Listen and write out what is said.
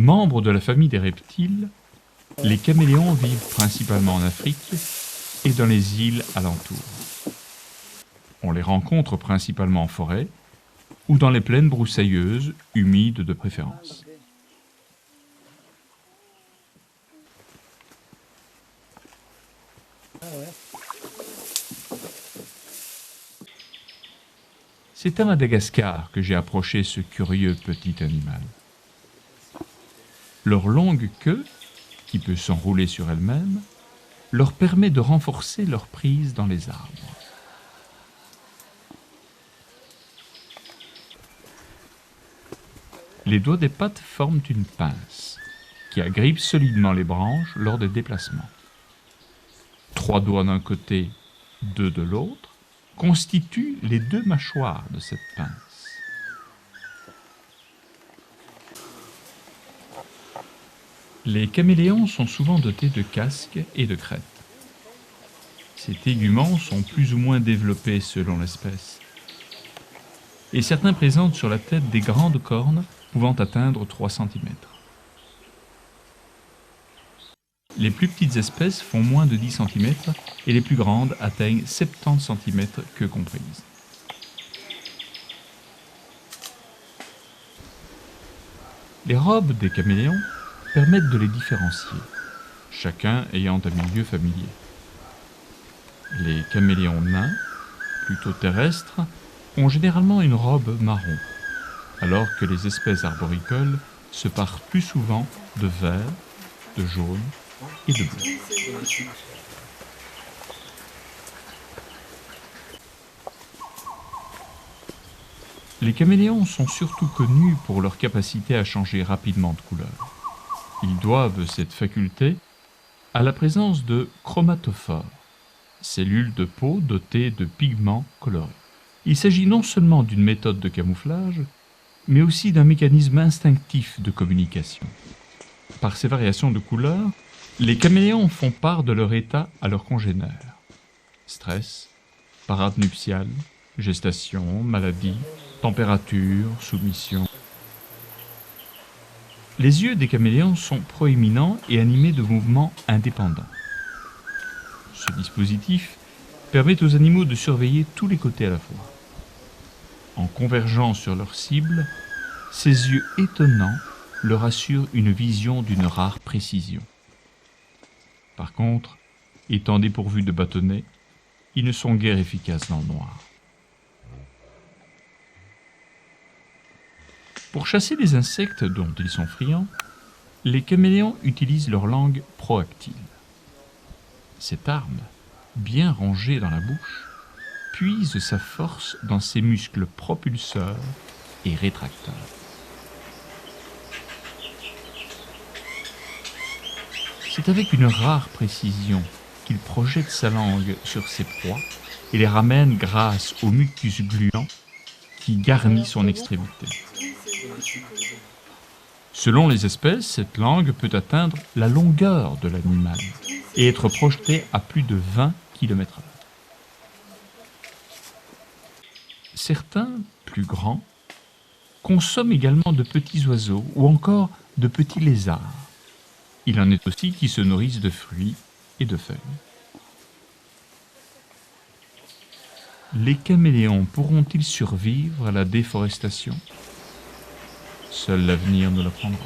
Membres de la famille des reptiles, les caméléons vivent principalement en Afrique et dans les îles alentours. On les rencontre principalement en forêt ou dans les plaines broussailleuses, humides de préférence. C'est à Madagascar que j'ai approché ce curieux petit animal. Leur longue queue, qui peut s'enrouler sur elle-même, leur permet de renforcer leur prise dans les arbres. Les doigts des pattes forment une pince qui agrippe solidement les branches lors des déplacements. 3 doigts d'un côté, 2 de l'autre, constituent les 2 mâchoires de cette pince. Les caméléons sont souvent dotés de casques et de crêtes. Ces téguments sont plus ou moins développés selon l'espèce. Et certains présentent sur la tête des grandes cornes pouvant atteindre 3 cm. Les plus petites espèces font moins de 10 cm et les plus grandes atteignent 70 cm queue comprise. Les robes des caméléons permettent de les différencier, chacun ayant un milieu familier. Les caméléons nains, plutôt terrestres, ont généralement une robe marron, alors que les espèces arboricoles se parent plus souvent de vert, de jaune et de bleu. Les caméléons sont surtout connus pour leur capacité à changer rapidement de couleur. Ils doivent cette faculté à la présence de chromatophores, cellules de peau dotées de pigments colorés. Il s'agit non seulement d'une méthode de camouflage, mais aussi d'un mécanisme instinctif de communication. Par ces variations de couleurs, les caméléons font part de leur état à leurs congénères. Stress, parade nuptiale, gestation, maladie, température, soumission. Les yeux des caméléons sont proéminents et animés de mouvements indépendants. Ce dispositif permet aux animaux de surveiller tous les côtés à la fois. En convergeant sur leur cible, ces yeux étonnants leur assurent une vision d'une rare précision. Par contre, étant dépourvus de bâtonnets, ils ne sont guère efficaces dans le noir. Pour chasser les insectes dont ils sont friands, les caméléons utilisent leur langue proactile. Cette arme, bien rangée dans la bouche, puise sa force dans ses muscles propulseurs et rétracteurs. C'est avec une rare précision qu'il projette sa langue sur ses proies et les ramène grâce au mucus gluant qui garnit son extrémité. Selon les espèces, cette langue peut atteindre la longueur de l'animal et être projetée à plus de 20 km/h. Certains, plus grands, consomment également de petits oiseaux ou encore de petits lézards. Il en est aussi qui se nourrissent de fruits et de feuilles. Les caméléons pourront-ils survivre à la déforestation ? Seul l'avenir nous l'apprendra.